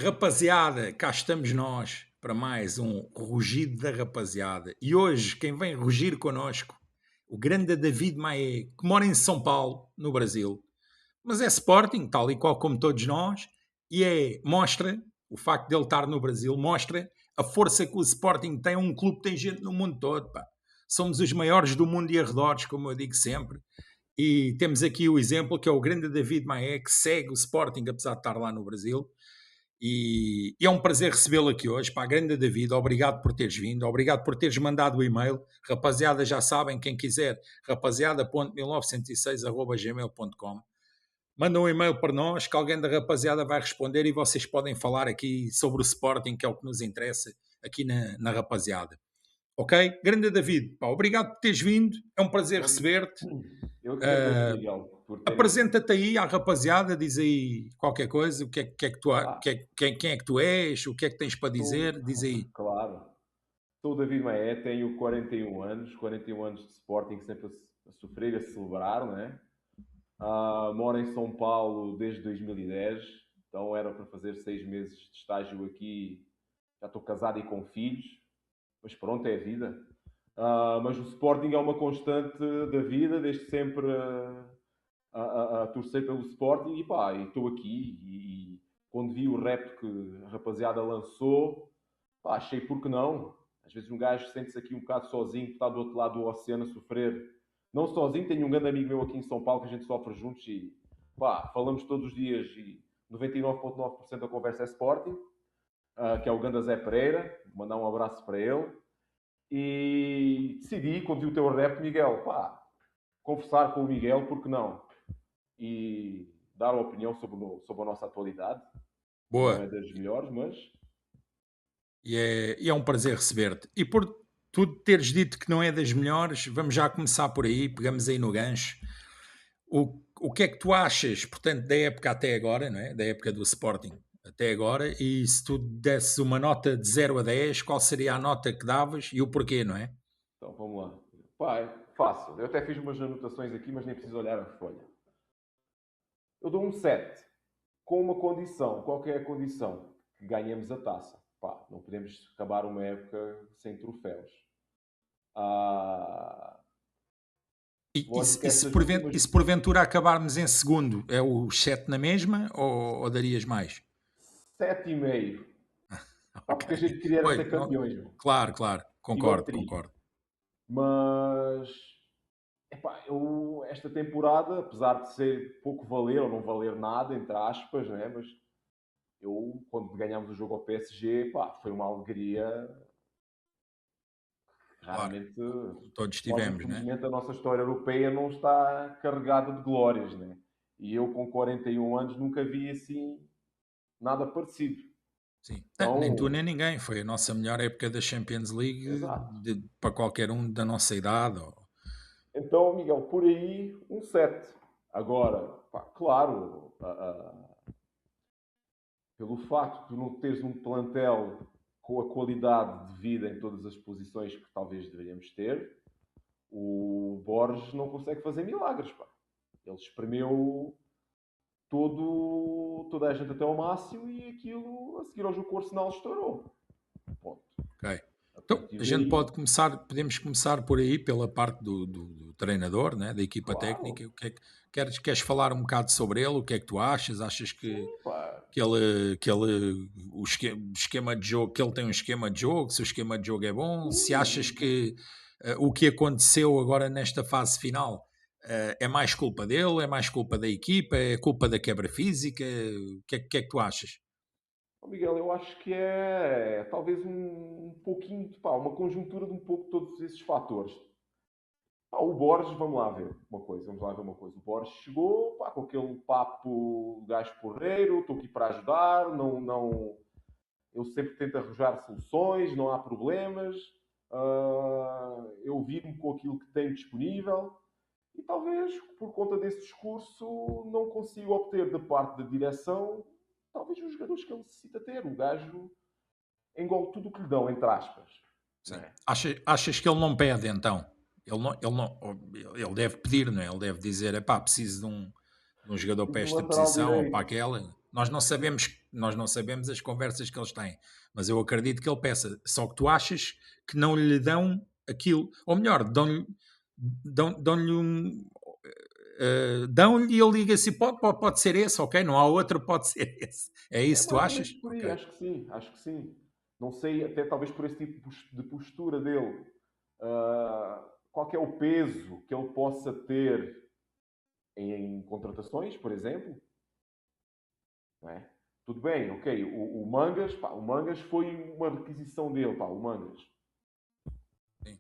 Rapaziada, cá estamos nós para mais um Rugido da Rapaziada. E hoje, quem vem rugir connosco, o grande David Maé, que mora em São Paulo, no Brasil, mas é Sporting, tal e qual como todos nós, e mostra, o facto de ele estar no Brasil, mostra a força que o Sporting tem, um clube que tem gente no mundo todo, pá. Somos os maiores do mundo e arredores, como eu digo sempre. E temos aqui o exemplo que é o grande David Maé, que segue o Sporting, apesar de estar lá no Brasil. E é um prazer recebê-lo aqui hoje. Para a grande David, obrigado por teres vindo, obrigado por teres mandado o e-mail. Rapaziada, já sabem, quem quiser, rapaziada.1906@gmail.com. Manda um e-mail para nós, que alguém da rapaziada vai responder e vocês podem falar aqui sobre o Sporting, que é o que nos interessa aqui na rapaziada. Ok? Grande David, pá, obrigado por teres vindo, é um prazer receber-te. Eu que agradeço, Miguel, por ter... Apresenta-te aí à rapaziada, diz aí qualquer coisa, o que é que tu, quem é que tu és, o que é que tens para dizer, diz aí. Claro. Sou o David Maé, tenho 41 anos de Sporting, sempre a sofrer, a celebrar, né? Moro em São Paulo desde 2010, então era para fazer 6 meses de estágio aqui. Já estou casado e com filhos, mas pronto, é a vida. Mas o Sporting é uma constante da vida, desde sempre a torcer pelo Sporting e pá, estou aqui e quando vi o rap que a rapaziada lançou, pá, achei por que não. Às vezes um gajo sente-se aqui um bocado sozinho, está do outro lado do oceano a sofrer. Não sozinho, tenho um grande amigo meu aqui em São Paulo que a gente sofre juntos e pá, falamos todos os dias e 99,9% da conversa é Sporting, que é o Ganda Zé Pereira, vou mandar um abraço para ele. E decidi, quando vi o teu rap, Miguel, pá, conversar com o Miguel, porque não? E dar a opinião sobre a nossa atualidade. Não é Boa. das melhores, mas... E é um prazer receber-te. E por tu teres dito que não é das melhores, vamos já começar por aí, pegamos aí no gancho. O que é que tu achas, portanto, da época até agora, não é? Da época do Sporting até agora, e se tu desses uma nota de 0 a 10, qual seria a nota que davas e o porquê, não é? Então, vamos lá. Pá, é fácil. Eu até fiz umas anotações aqui, mas nem preciso olhar a folha. Eu dou um 7, com uma condição. Qual que é a condição? Que ganhemos a taça. Pá, não podemos acabar uma época sem troféus. Lógico que estas últimas... E se porventura acabarmos em segundo, é o 7 na mesma ou darias mais? 7,5. Pá, Ok. porque a gente queria era Pois, ser campeões. claro, Igual concordo, tri. concordo. Mas... Epá, eu, esta temporada, apesar de ser pouco valer ou não valer nada, entre aspas, né? Mas eu, quando ganhámos o jogo ao PSG, pá, foi uma alegria. Claro, Raramente, todos nós tivemos, né? infelizmente a nossa história europeia não está carregada de glórias, né? E eu com 41 anos nunca vi assim nada parecido. Sim. Nem tu Então, nem ninguém. Foi a nossa melhor época da Champions League exato. para qualquer um da nossa idade. Então, Miguel, por aí um 7. Agora, pá, claro, pelo facto de não teres um plantel com a qualidade de vida em todas as posições que talvez deveríamos ter, o Borges não consegue fazer milagres. Pá. Ele espremeu toda a gente até ao máximo e aquilo, a seguir ao jogo com o Arsenal, estourou. Ponto. Ok. A Então, partir a gente daí, podemos começar por aí, pela parte do treinador, né, da equipa claro, técnica. O que é que, queres falar um bocado sobre ele? O que é que tu achas? Achas sim, pá. o esquema de jogo, que ele tem um esquema de jogo, se o esquema de jogo é bom, se achas Sim, que o que aconteceu agora nesta fase final é mais culpa dele, é mais culpa da equipa, é culpa da quebra física? Que é que tu achas? oh, Miguel, eu acho que é talvez um pouquinho, pá, uma conjuntura de um pouco todos esses fatores. Pá, o Borges, vamos lá ver uma coisa. O Borges chegou, pá, com aquele papo gajo porreiro, estou aqui para ajudar, eu sempre tento arranjar soluções, não há problemas, eu vivo com aquilo que tenho disponível e talvez por conta desse discurso não consiga obter da parte da direção talvez os jogadores que ele necessita ter. O gajo engole tudo o que lhe dão, entre aspas. Não Sim. é? Achas que ele não pede então? Ele deve pedir, não é? Ele deve dizer: epá, preciso de um jogador para Preciso de um esta lateral posição ou para direito. aquela. Nós não sabemos nós não sabemos as conversas que eles têm, mas eu acredito que ele peça. Só que tu achas que não lhe dão aquilo, ou melhor, dão-lhe dão-lhe e ele liga assim, pode ser esse, ok, não há outro, pode ser esse. É É isso que tu mais ou menos achas? por aí, Ok. acho que sim, acho que sim. Não sei, até talvez por esse tipo de postura dele, qual que é o peso que ele possa ter em contratações, por exemplo, não é? Tudo bem, ok, o Mangas, pá, o Mangas foi uma requisição dele, pá, o Mangas. Sim.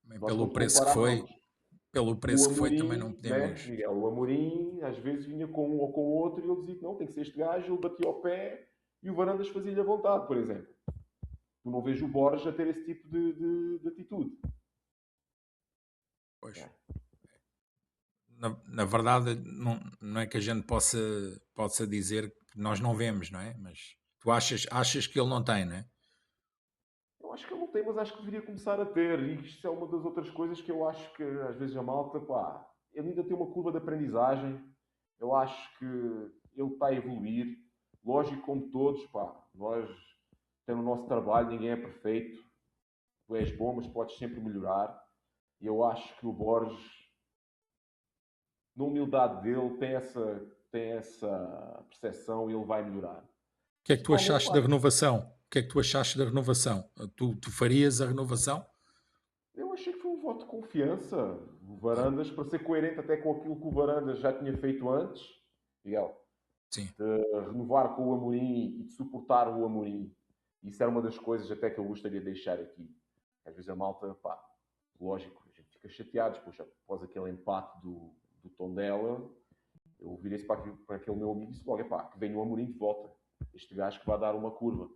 Bem, Nós vamos comparar nomes. pelo O preço que foi, também não Amorim, né, podemos. Miguel? O Amorim às vezes vinha com um ou com outro e ele dizia que não, tem que ser este gajo, ele batia ao pé e o Varandas fazia-lhe a vontade, por exemplo. Tu não vês o Borges a ter esse tipo de atitude. Pois. Né? Na verdade, não é que a gente possa dizer que nós não vemos, não é? Mas tu achas que ele não tem, não é? Eu acho que ele não tem, mas acho que deveria começar a ter. E isto é uma das outras coisas que eu acho que às vezes a malta, pá, ele ainda tem uma curva de aprendizagem. Eu acho que ele está a evoluir. Lógico, como todos, pá, nós temos o nosso trabalho, ninguém é perfeito. Tu és bom, mas podes sempre melhorar. E eu acho que o Borges, na humildade dele, tem essa percepção e ele vai melhorar. O que é que tu Principalmente, achaste da pá, renovação? O que é que tu achaste da renovação? Tu farias a renovação? eu achei que foi um voto de confiança. O Varandas, para ser coerente até com aquilo que o Varandas já tinha feito antes, Miguel, Sim, de renovar com o Amorim e de suportar o Amorim. Isso era uma das coisas até que eu gostaria de deixar aqui. Às vezes a malta, pá, lógico, a gente fica chateados, poxa, após aquele empate do Tondela, eu virei-se para aquele meu amigo e disse logo, pá, que venha o Amorim de volta. Este gajo que vai dar uma curva.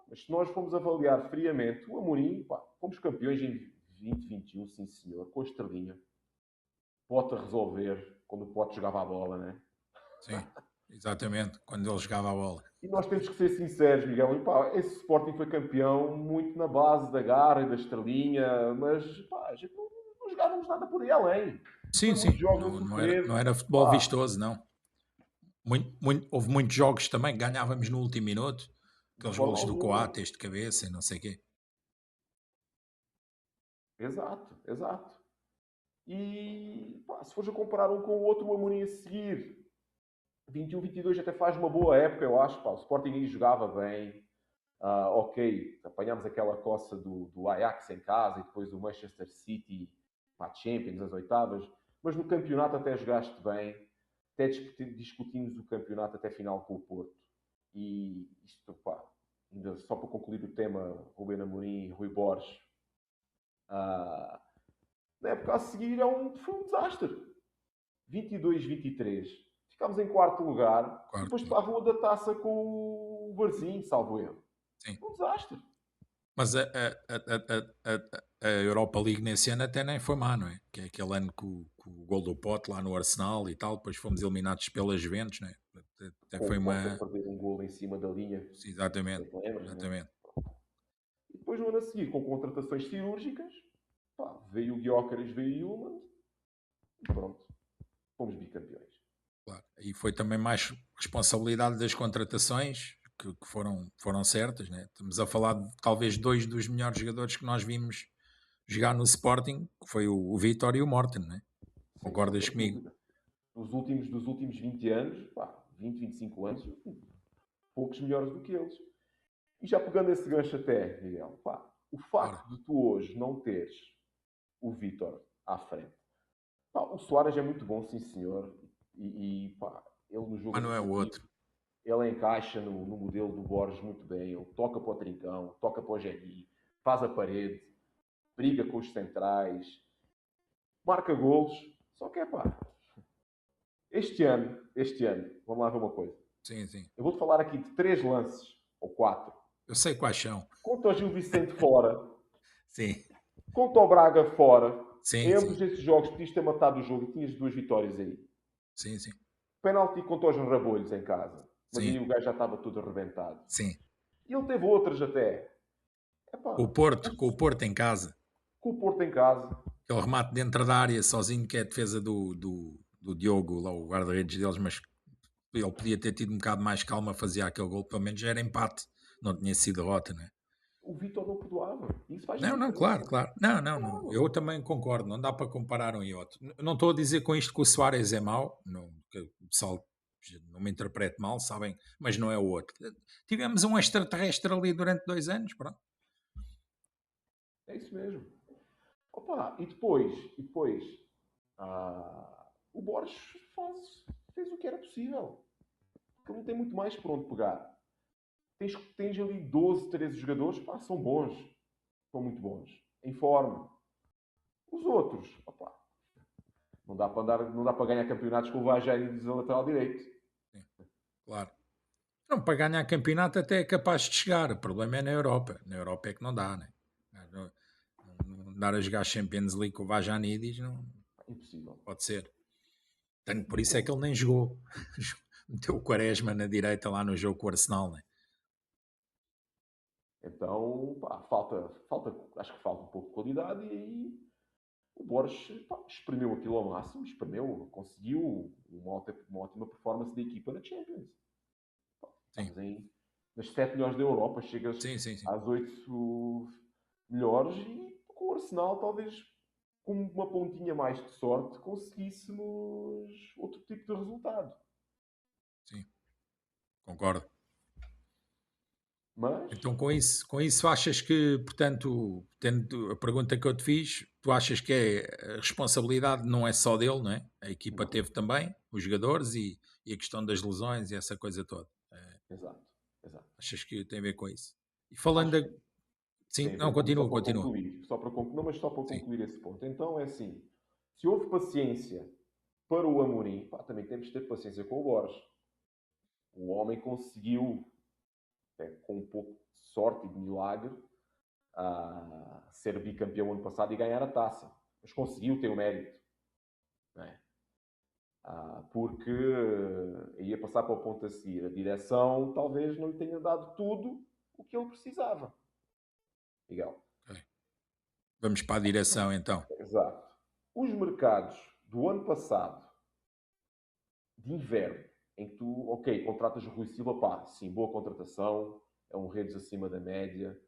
Mas se nós formos avaliar friamente, o Amorim, pá, fomos campeões em 2021, sim senhor, com a estrelinha. Pote a resolver, quando o Pote jogava a bola, né? sim, exatamente, quando ele jogava a bola. E nós temos que ser sinceros, Miguel. E, pá, esse Sporting foi campeão muito na base da garra e da estrelinha, mas pá, a gente não jogávamos nada por aí além. Foi Sim, muitos sim, jogos a não sofrer. era futebol Pá, vistoso, não. Houve muitos jogos também que ganhávamos no último minuto, de aqueles forma golos do alguma. Coates de cabeça e não sei o quê. Exato, exato. E pá, se fores a comparar um com o outro, o Amorim a seguir, 21, 22 até faz uma boa época, eu acho. Pá, o Sporting aí jogava bem. Ok, apanhámos aquela coça do Ajax em casa e depois do Manchester City para a Champions, as oitavas. Mas no campeonato até jogaste bem. Até discutimos o campeonato até final com o Porto. E isto, pá, ainda só para concluir o tema Rubén Amorim e Rui Borges. ah, Na época a seguir foi um desastre. 22, 23. Ficámos em quarto lugar e depois Quarto, para a Rua da Taça com o Varzim, salvo erro. sim. Um desastre. Mas a Europa League nesse ano até nem foi má, não é? Que é aquele ano com o gol do Pote lá no Arsenal e tal, depois fomos eliminados pela Juventus, não é? Até Com foi o Pote a uma. perder um golo em cima da linha, Sim, não sei exatamente, se lembras, né? exatamente. E depois no ano a seguir, com contratações cirúrgicas, pá, veio o Gyökeres, veio o Hillman, e pronto, fomos bicampeões. Claro. E foi também mais responsabilidade das contratações que foram certas, né? Estamos a falar de talvez dois dos melhores jogadores que nós vimos jogar no Sporting, que foi o Vitor e o Morten, né? Sem Concordas sombra de comigo? dúvida. Dos últimos 20 anos, pá, 20, 25 anos, poucos melhores do que eles. E já pegando esse gancho até, Miguel, pá, o Ora, facto de tu hoje não teres o Vítor à frente. Pá, o Soares é muito bom, sim senhor, pá, ele no jogo mas não é o associativo, outro. ele encaixa no modelo do Borges muito bem, ele toca para o Trincão, toca para o Geni, faz a parede, briga com os centrais, marca golos, só que é pá, este ano, vamos lá ver uma coisa. Sim, sim. Eu vou-te falar aqui de 3 lances, ou 4. Eu sei quais são. Conta o Gil Vicente fora, Sim, conta o Braga fora. Em sim, sim, ambos esses jogos podias ter matado o jogo e tinhas 2 vitórias aí. sim, sim, Penalti contra os Rabolhos em casa. Mas sim, aí o gajo já estava tudo arrebentado. sim. E ele teve outras até. Com Epá, o Porto em casa. com o Porto em casa. Aquele remate dentro da área, sozinho, que é a defesa do Diogo, lá o guarda-redes deles, mas Ele podia ter tido um bocado mais calma a fazer aquele gol, pelo menos era empate, não tinha sido derrota, né? O Vitor não perdoava. Isso faz a Não, claro, diferença. claro. Não. Claro. Eu também concordo, não dá para comparar um e outro. Não estou a dizer com isto que o Soares é mau, não, que o pessoal não me interprete mal, sabem, mas não é o outro. Tivemos um extraterrestre ali durante 2 anos, pronto. É isso mesmo. Opa, e depois o Borges fez o que era possível. Porque não tem muito mais por onde pegar. Tens ali 12, 13 jogadores, pá, são bons. São muito bons. Em forma. Os outros, opa, não dá para ganhar campeonatos com o Vajani de lateral direito. Sim, claro. Não, para ganhar campeonato até é capaz de chegar. O problema é na Europa. Na Europa é que não dá, né? Não dar a jogar Champions League com o Vajanidis não Impossível. pode ser. Por isso é que ele nem jogou. Meteu o Quaresma na direita lá no jogo com o Arsenal, né? Então, pá, acho que falta um pouco de qualidade e aí o Borges, pá, espremeu aquilo ao máximo, conseguiu uma ótima performance da equipa na Champions. Pá, Sim, estamos nas 7 melhores da Europa, chegas sim. às 8 melhores e com o Arsenal talvez com uma pontinha mais de sorte conseguíssemos outro tipo de resultado. Sim, concordo. Mas, Então, com isso achas que, portanto, tendo a pergunta que eu te fiz, tu achas que a responsabilidade não é só dele, não é? A equipa não, teve também, os jogadores e a questão das lesões e essa coisa toda. exato, exato. Achas que tem a ver com isso? E falando Acho da... que Sim, tem a não, ver com isso, só para continua. concluir, não, mas só para Sim, concluir esse ponto. Então é assim, se houve paciência para o Amorim, pá, também temos de ter paciência com o Borges. O homem conseguiu, com um pouco de sorte e de milagre, ser bicampeão ano passado e ganhar a taça. Mas conseguiu ter o mérito. Não é? Porque ia passar para o ponto a seguir. A direção talvez não lhe tenha dado tudo o que ele precisava. Miguel. ok. Vamos para a direção então. Exato. Os mercados do ano passado, de inverno, em que tu, ok, contratas o Rui Silva, pá, sim, boa contratação, é um redes acima da média,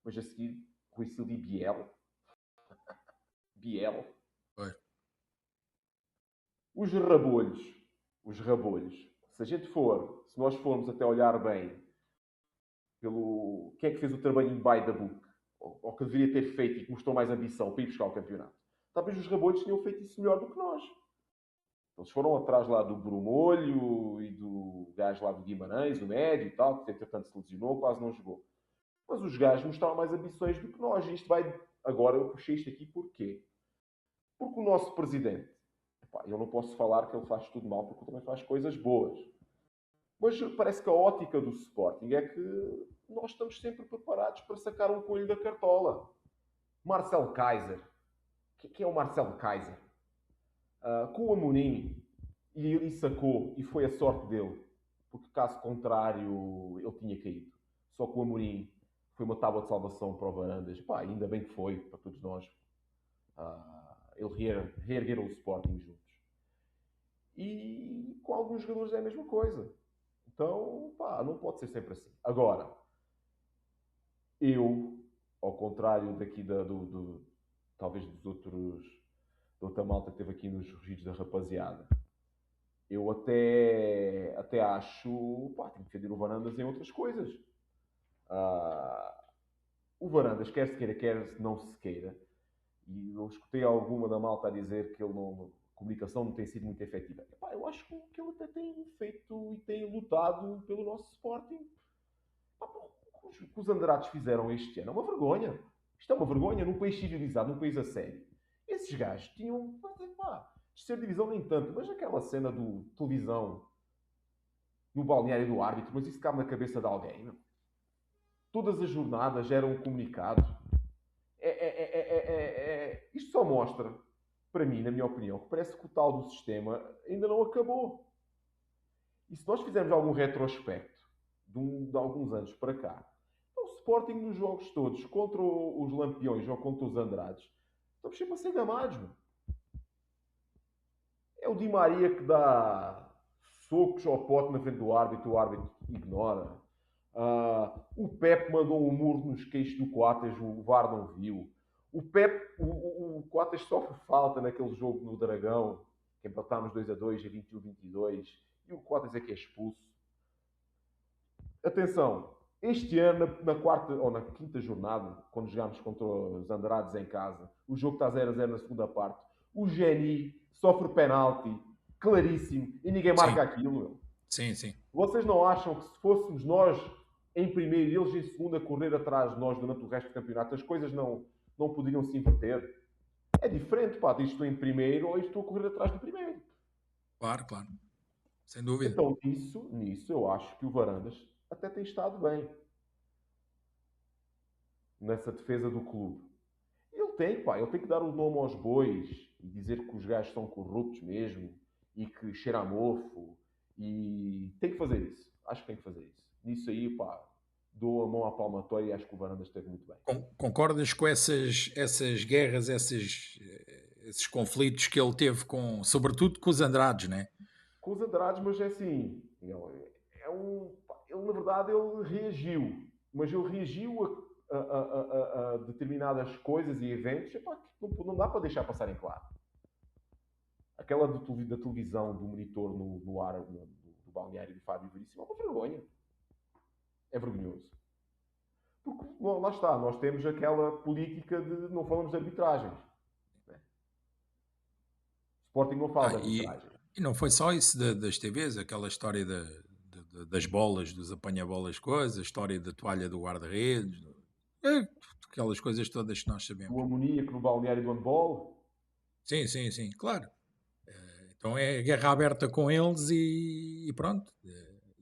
mas a seguir, Rui Silva e Biel, Foi. os rabolhos, se nós formos até olhar bem pelo quem é que fez o trabalhinho by the book, ou que deveria ter feito e que mostrou mais ambição para ir buscar o campeonato, talvez os rabolhos tenham feito isso melhor do que nós. Eles foram atrás lá do Brumolho e do gajo lá do Guimarães, o médio e tal, que entretanto se lesionou, quase não jogou. Mas os gajos mostraram mais ambições do que nós. E isto vai. Agora eu puxei isto aqui porquê? Porque o nosso presidente, epá, eu não posso falar que ele faz tudo mal, porque ele também faz coisas boas. Mas parece que a ótica do Sporting é que nós estamos sempre preparados para sacar um coelho da cartola. Marcel Kaiser. Quem é o Marcel Kaiser? Com o Amorim, e ele sacou, e foi a sorte dele, porque caso contrário ele tinha caído. Só que o Amorim foi uma tábua de salvação para o Varandas. Pá, ainda bem que foi, para todos nós. Ele reergueram o Sporting juntos. E com alguns jogadores é a mesma coisa. Então, pá, não pode ser sempre assim. Agora, eu, ao contrário daqui talvez dos outros, da outra malta que teve aqui nos rugidos da rapaziada, eu até acho, pá, tem que defender o Varandas em outras coisas. O Varandas, quer se queira, quer não se queira, e eu escutei alguma da malta a dizer que ele não, a comunicação não tem sido muito efetiva. Epá, eu acho que ele até tem feito e tem lutado pelo nosso Sporting. Pá, o que os Andrades fizeram este ano é uma vergonha. Isto é uma vergonha num país civilizado, num país a sério. Esses gajos tinham, pá, terceira divisão nem tanto, mas aquela cena do televisão no balneário do árbitro, mas isso cabe na cabeça de alguém. Não? Todas as jornadas eram um comunicado. Isto só mostra, para mim, na minha opinião, que parece que o tal do sistema ainda não acabou. E se nós fizermos algum retrospecto de alguns anos para cá, o Sporting nos jogos todos, contra os Lampiões ou contra os Andrades, estamos sempre a ser gamados. Meu. É o Di Maria que dá socos ao pote na frente do árbitro, o árbitro ignora. O Pep mandou um murro nos queixos do Coates, o VAR não viu. O Coates sofre falta naquele jogo no Dragão, que empatámos 2-2 a 21-22, e o Coates é que é expulso. Atenção, este ano, na quarta ou na quinta jornada, quando jogámos contra os Andrades em casa, o jogo está 0-0 na segunda parte, o Geni sofre penalti, claríssimo, e ninguém marca Sim, aquilo. sim, sim. Vocês não acham que se fôssemos nós em primeiro e eles em segundo a correr atrás de nós durante o resto do campeonato, as coisas não poderiam se inverter? É diferente, pá, de estou em primeiro ou estou a correr atrás do primeiro. Claro, claro. Sem dúvida. Então, nisso eu acho que o Varandas até tem estado bem. Nessa defesa do clube. Ele tem que dar o nome aos bois e dizer que os gajos são corruptos mesmo e que cheira a mofo e tem que fazer isso. Acho que tem que fazer isso. Nisso aí, pá, dou a mão à palmatória e acho que o Varandas esteve muito bem. Concordas com essas guerras, esses conflitos que ele teve sobretudo com os Andrades, né? Com os Andrades, mas é assim, ele na verdade ele reagiu, mas ele reagiu a determinadas coisas e eventos, epá, que não dá para deixar passar em claro. Aquela da televisão, do monitor no ar do balneário de Fábio Veríssimo é uma vergonha. É vergonhoso. Porque lá está, nós temos aquela política de não falamos de arbitragens. Né? Sporting não fala de E, arbitragem. e não foi só isso das TVs, aquela história das bolas, dos apanha-bolas coisas, a história da toalha do guarda-redes, aquelas coisas todas que nós sabemos. Do amoníaco no balneário do handball. Sim, sim, sim, claro. Então é guerra aberta com eles e pronto.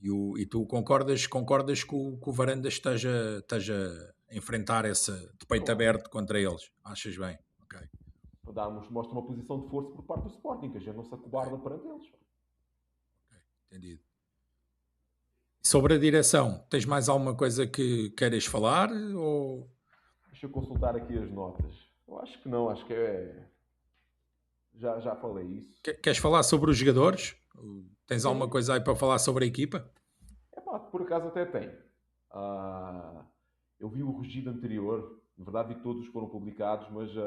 E tu concordas que o Varandas esteja a enfrentar essa de peito Claro. aberto contra eles? Achas bem? Ok. Mostra uma posição de força por parte do Sporting, que a gente não se acobarda perante eles. Entendido. Sobre a direção, tens mais alguma coisa que queiras falar? Ou... Deixa eu consultar aqui as notas. Eu acho que não, acho que é. Já falei isso. Queres falar sobre os jogadores? Tens alguma Sim. coisa aí para falar sobre a equipa? Epá, por acaso até tem. Eu vi o rugido anterior, na verdade vi que todos foram publicados, mas Sim.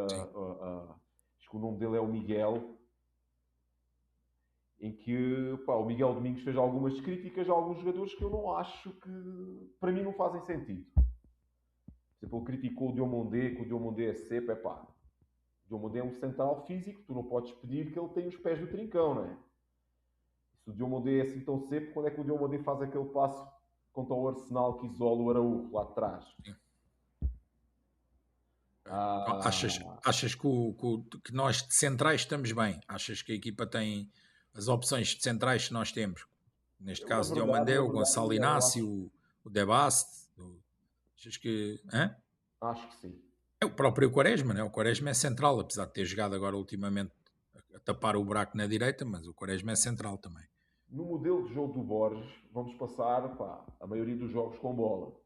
acho que o nome dele é o Miguel, em que pá, o Miguel Domingos fez algumas críticas a alguns jogadores que eu não acho que, para mim, não fazem sentido. Por exemplo, ele criticou o Diomondé, que o Diomondé é cepo, é pá. O Diomondé é um central físico, tu não podes pedir que ele tenha os pés do trincão, não é? Se o Diomondé é assim tão cepo, quando é que o Diomondé faz aquele passo contra o Arsenal que isola o Araújo lá atrás? Então, achas que nós de centrais estamos bem? Achas que a equipa tem as opções de centrais que nós temos? Neste Eu, na caso, verdade, Diomandé, na o verdade, Gonçalo Miguel, eu Inácio, o Debaste. Achas que. Hã? acho que sim. É o próprio Quaresma, né? O Quaresma é central, apesar de ter jogado agora ultimamente a tapar o buraco na direita, mas o Quaresma é central também. No modelo de jogo do Borges, vamos passar pá, a maioria dos jogos com bola.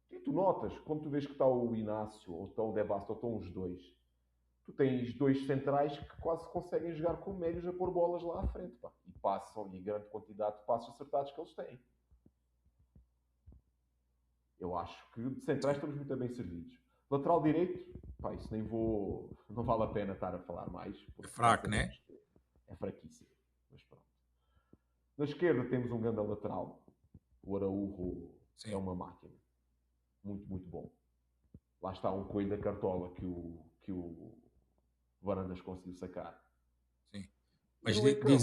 E tu notas, quando tu vês que está o Inácio, ou está o Debasto, ou estão os dois, tu tens dois centrais que quase conseguem jogar com médios a pôr bolas lá à frente. Pá. E passam, e grande quantidade de passos acertados que eles têm. Eu acho que de centrais estamos muito bem servidos. Lateral direito, pá, isso nem vou. Não vale a pena estar a falar mais. É Porque fraco, né? é fraquíssimo. Mas pronto. Na esquerda temos um grande lateral. O Araújo é Sim. uma máquina. Muito, muito bom. Lá está um coelho da cartola que o Varandas conseguiu sacar. Sim. E Mas no meio campo,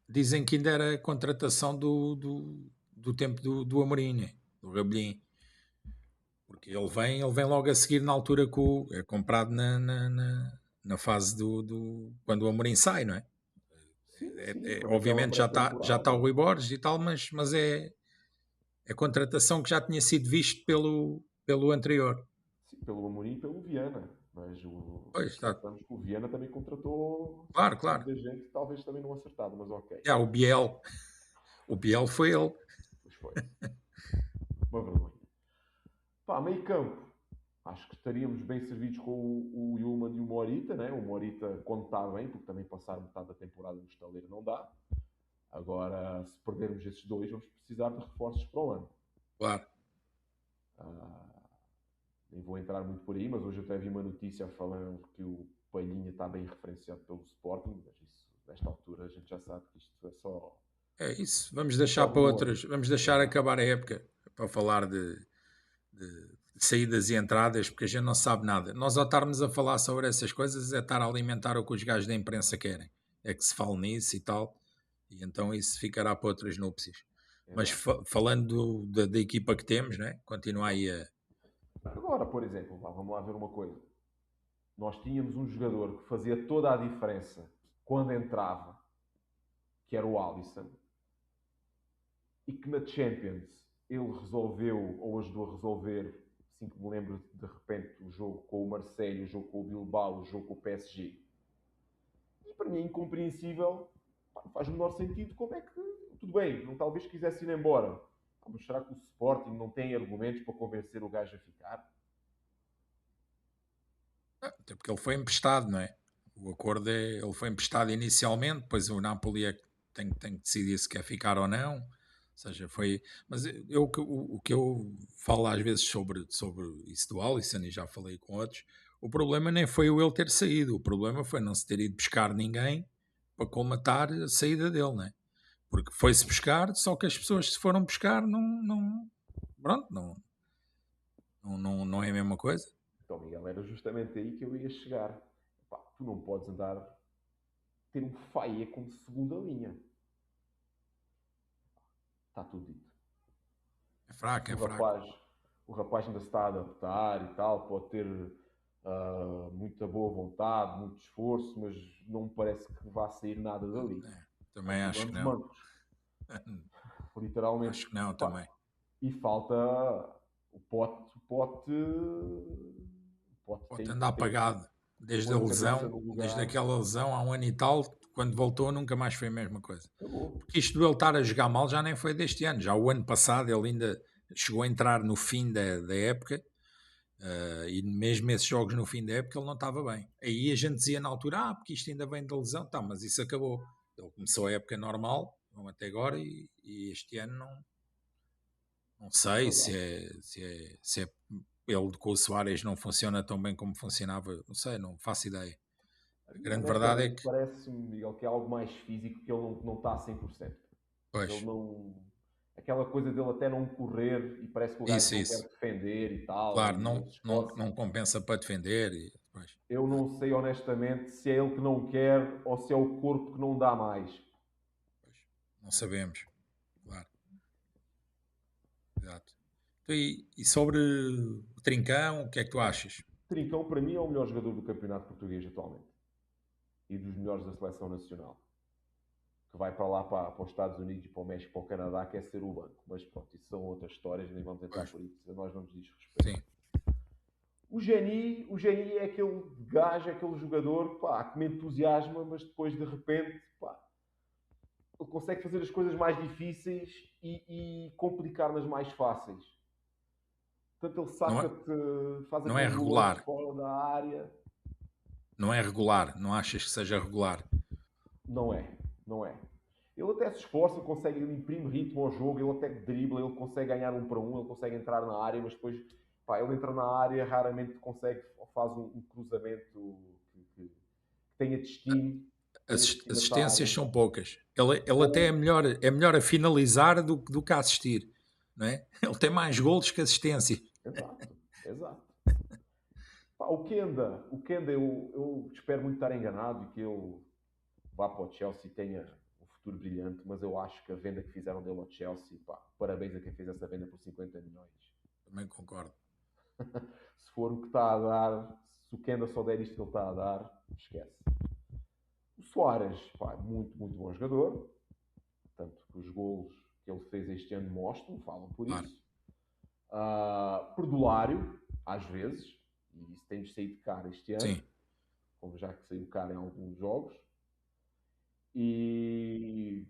dizem que ainda era contratação do tempo do Amorim, né? Do Rabelinho. Porque ele vem logo a seguir na altura que é comprado na fase quando o Amorim sai, não é? sim, foi naquela Obviamente já está pré-temporada. o Rui Borges e tal, mas é contratação que já tinha sido visto pelo anterior. Sim, pelo Amorim e pelo Viana. Mas Pois está, esqueçamos que o Viana também contratou claro, claro. muita gente, talvez também não acertado, mas ok. Já o Biel foi ele. Pois foi. Uma vergonha. Pá, meio campo. Acho que estaríamos bem servidos com o Yulman e o Morita, né? O Morita, quando está bem, porque também passar metade da temporada no estaleiro não dá. Agora, se perdermos esses dois, vamos precisar de reforços para o ano. Claro. Ah, nem vou entrar muito por aí, mas hoje eu até vi uma notícia falando que o Palhinha está bem referenciado pelo Sporting, mas isso, nesta altura, a gente já sabe que isto é É isso. Vamos deixar só para rumor. outras. Vamos deixar Exato. acabar a época para falar de saídas e entradas, porque a gente não sabe nada. Nós ao estarmos a falar sobre essas coisas é estar a alimentar o que os gajos da imprensa querem. É que se fale nisso e tal. E então isso ficará para outras núpcias. Mas Exato. falando da equipa que temos, né? Continua aí a. Agora, por exemplo, vamos lá ver uma coisa. Nós tínhamos um jogador que fazia toda a diferença quando entrava, que era o Alisson, e que na Champions ele resolveu, ou ajudou a resolver, assim que me lembro de repente, o jogo com o Marseille, o jogo com o Bilbao, o jogo com o PSG. E para mim é incompreensível, não faz o menor sentido como é que, tudo bem, não talvez quisesse ir embora. Mas será que o Sporting não tem argumentos para convencer o gajo a ficar? Até porque ele foi emprestado, não é? O acordo é. Ele foi emprestado inicialmente, depois o Napoli é que tem que decidir se quer ficar ou não. Ou seja, foi. Mas o que eu falo às vezes sobre isso do Alisson, e já falei com outros, o problema nem foi o ele ter saído, o problema foi não se ter ido buscar ninguém para colmatar a saída dele, não é? Porque foi-se buscar, só que as pessoas que se foram buscar pronto, não é a mesma coisa. Então, Miguel, era justamente aí que eu ia chegar. Pá, tu não podes andar ter um Faia como segunda linha. Está tudo dito. É fraco, Se é fraco. o rapaz ainda se está a adaptar e tal, pode ter muita boa vontade, muito esforço, mas não me parece que vá sair nada dali. É, Nós também acho que vamos não. mancos, literalmente. Acho que não Pá, também. e falta o pote Pode andar apagado tem que desde a pôr a cabeça lesão, no desde lugar. aquela lesão há um ano e tal, quando voltou nunca mais foi a mesma coisa. Acabou. Porque isto de ele estar a jogar mal já nem foi deste ano, já o ano passado ele ainda chegou a entrar no fim da época, e mesmo esses jogos no fim da época ele não estava bem. Aí a gente dizia na altura, porque isto ainda vem da lesão, tá, mas isso acabou. Ele começou a época normal, vamos até agora, e este ano não sei Verdade. se é ele com o Soares não funciona tão bem como funcionava, não sei, não faço ideia. A A mim, grande verdade é honestamente, que, parece-me, Miguel, que é algo mais físico, que ele não está a 100%. Ele pois, não. Aquela coisa dele até não correr e parece que o gajo não quer isso, defender e tal, claro, e não se esforça. não compensa para defender, e, pois, Eu não sei honestamente se é ele que não quer ou se é o corpo que não dá mais. pois, não sabemos, claro, exato. Então, e sobre o Trincão, o que é que tu achas? Trincão, para mim, é o melhor jogador do campeonato português atualmente e dos melhores da seleção nacional. Que vai para lá, para os Estados Unidos, para o México, para o Canadá, quer ser o banco. Mas pronto, isso são outras histórias, nem vamos entrar Pois, por isso. A nós não nos diz respeito. sim, O Geni é aquele gajo, aquele jogador pá, que me entusiasma, mas depois de repente pá, ele consegue fazer as coisas mais difíceis e complicar nas mais fáceis. Portanto, ele não é, saca-te, faz não é aqueles golões de regular, fora da área. não é regular, não achas que seja regular? Não é, não é. Ele até se esforça, consegue, ele imprime ritmo ao jogo, ele até dribla, ele consegue ganhar um para um, ele consegue entrar na área, mas depois pá, ele entra na área, raramente consegue, ou faz um cruzamento que tenha destino, As tenha destino nessa assistências área. são poucas. Ele até Ou, é melhor a finalizar do que a assistir. Não é? Ele tem mais golos que assistência. exato, exato. Pá, o Kenda eu espero muito estar enganado e que ele vá para o Chelsea e tenha um futuro brilhante, mas eu acho que a venda que fizeram dele ao Chelsea, pá, parabéns a quem fez essa venda por 50 milhões. Também concordo. Se for o que está a dar, se o Kenda só der isto que ele está a dar, esquece. O Soares, pá, muito, muito bom jogador. Tanto que os golos que ele fez este ano mostram, falam por Claro. isso. Perdulário, às vezes, e isso tem saído caro este ano, Sim. como já que saiu caro em alguns jogos. E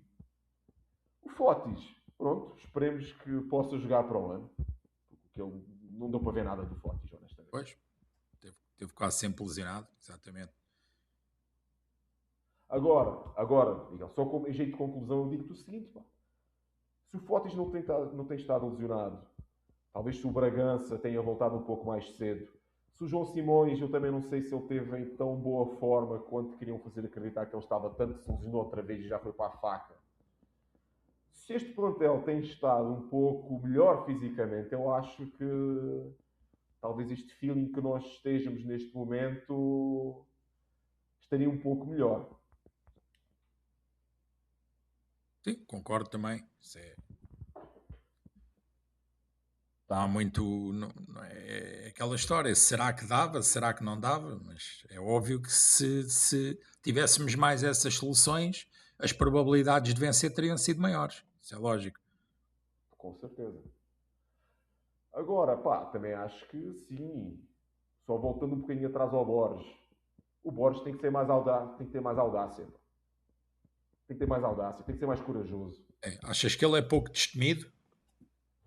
o Fotis, pronto, esperemos que possa jogar para o ano, porque ele não deu para ver nada do Fotis, honestamente. Pois. Teve quase sempre lesionado. Exatamente. Agora, Miguel, só como em jeito de conclusão, eu digo-te o seguinte, pá. Se o Fótis não tem estado lesionado, talvez se o Bragança tenha voltado um pouco mais cedo. Se o João Simões, eu também não sei se ele teve em tão boa forma quanto queriam fazer acreditar que ele estava, tanto que se lesionou outra vez e já foi para a faca. Se este plantel tem estado um pouco melhor fisicamente, eu acho que talvez este feeling que nós estejamos neste momento estaria um pouco melhor. Sim, concordo também. Não há muito. Não é aquela história. Será que dava? Será que não dava? Mas é óbvio que se tivéssemos mais essas soluções, as probabilidades de vencer teriam sido maiores. Isso é lógico. Com certeza. Agora, pá, também acho que sim. Só voltando um bocadinho atrás ao Borges. O Borges tem que ter mais audácia. Tem que ter mais audácia. Tem que ter mais audácia. Tem que ser mais corajoso. Achas que ele é pouco destemido?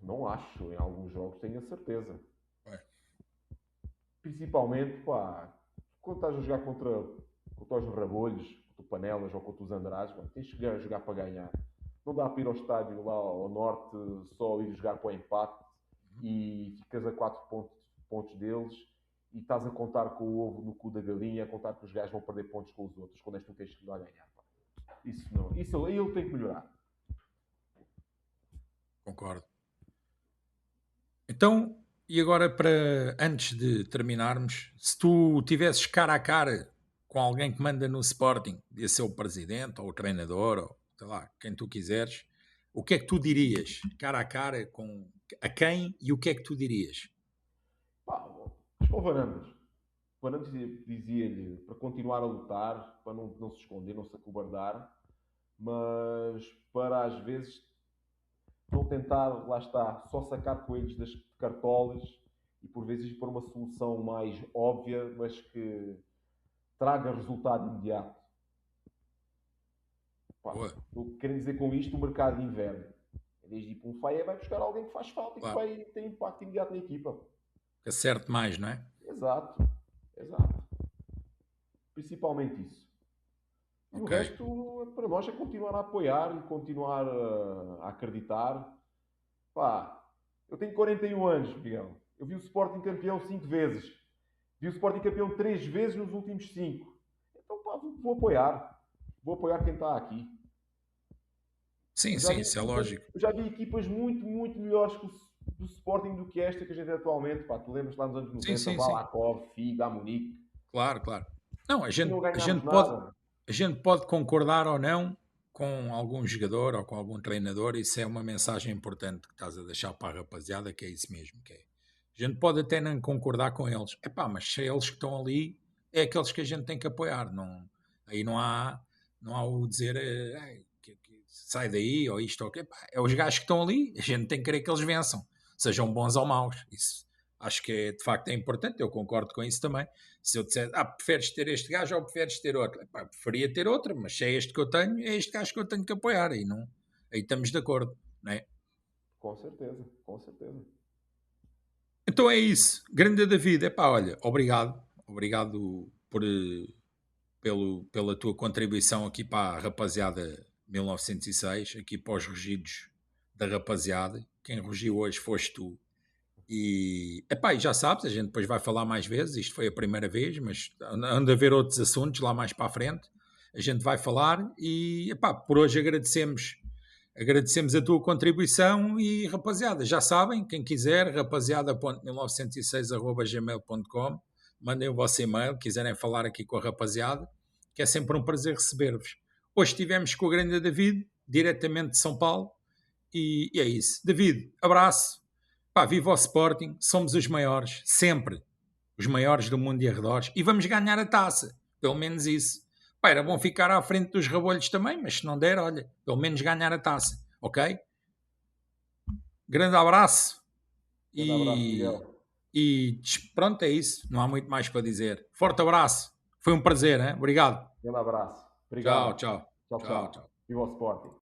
Não acho. Em alguns jogos tenho a certeza. É. Principalmente, pá, quando estás a jogar contra os Rabolhos, contra o Panelas ou contra os Andrades, pá, tens que jogar para ganhar. Não dá para ir ao estádio lá ao norte só ir jogar para o empate e ficas a 4 pontos deles e estás a contar com o ovo no cu da galinha, a contar que os gajos vão perder pontos com os outros, quando és tu tens que ir lá ganhar. Pá. Isso não. Isso aí ele tem que melhorar. Concordo. Então, e agora antes de terminarmos, se tu tivesses cara a cara com alguém que manda no Sporting, ia ser o presidente ou o treinador, ou sei lá, quem tu quiseres, o que é que tu dirias? Cara a cara com a quem e o que é que tu dirias? Pá, o Varandas. O Varandas dizia-lhe para continuar a lutar, para não se esconder, não se acobardar, mas para às vezes não tentar, lá está, só sacar coelhos das cartolas e por vezes pôr uma solução mais óbvia, mas que traga resultado imediato. Eu quero dizer com isto o mercado de inverno. Em vez de ir para um Faia, vai buscar alguém que faz falta e que vai ter impacto imediato na equipa. Que acerte mais, não é? Exato. Principalmente isso. E o resto, para nós, é continuar a apoiar e continuar a acreditar. Pá, eu tenho 41 anos, Miguel. Eu vi o Sporting campeão 5 vezes. Vi o Sporting campeão 3 vezes nos últimos 5. Então, pá, vou apoiar. Vou apoiar quem está aqui. Sim, isso é lógico. Eu já vi equipas muito, muito melhores do Sporting do que esta que a gente é atualmente. Pá, tu lembras lá nos anos 90, Balakov, Figa, Munique. Claro. Não, a gente pode concordar ou não com algum jogador ou com algum treinador. Isso é uma mensagem importante que estás a deixar para a rapaziada, que é isso mesmo. Que é. A gente pode até não concordar com eles. Mas se é eles que estão ali, é aqueles que a gente tem que apoiar. Não, aí não há o dizer sai daí ou isto ou aquilo. É os gajos que estão ali. A gente tem que querer que eles vençam, sejam bons ou maus. Isso acho que de facto é importante. Eu concordo com isso também. Se eu disser, preferes ter este gajo ou preferes ter outro? Preferia ter outro, mas se é este que eu tenho, é este gajo que eu tenho que apoiar. Aí estamos de acordo, não é? Com certeza. Então é isso. Grande David. Olha, obrigado pela tua contribuição aqui para a rapaziada 1906, aqui para os rugidos da rapaziada. Quem rugiu hoje foste tu. E já sabes, a gente depois vai falar mais vezes. Isto foi a primeira vez, mas anda a haver outros assuntos lá mais para a frente. A gente vai falar e por hoje agradecemos a tua contribuição e rapaziada, já sabem, quem quiser, rapaziada.1906@gmail.com, mandem o vosso e-mail, quiserem falar aqui com a rapaziada, que é sempre um prazer receber-vos. Hoje estivemos com o grande David, diretamente de São Paulo, e é isso. David, abraço. Viva o Sporting, somos os maiores, sempre os maiores do mundo e arredores, e vamos ganhar a taça, pelo menos isso. Era bom ficar à frente dos Rabolhos também, mas se não der, olha, pelo menos ganhar a taça, ok? Grande abraço. E pronto, é isso, não há muito mais para dizer. Forte abraço, foi um prazer, hein? Obrigado. Grande abraço. Obrigado. Tchau. Viva o Sporting.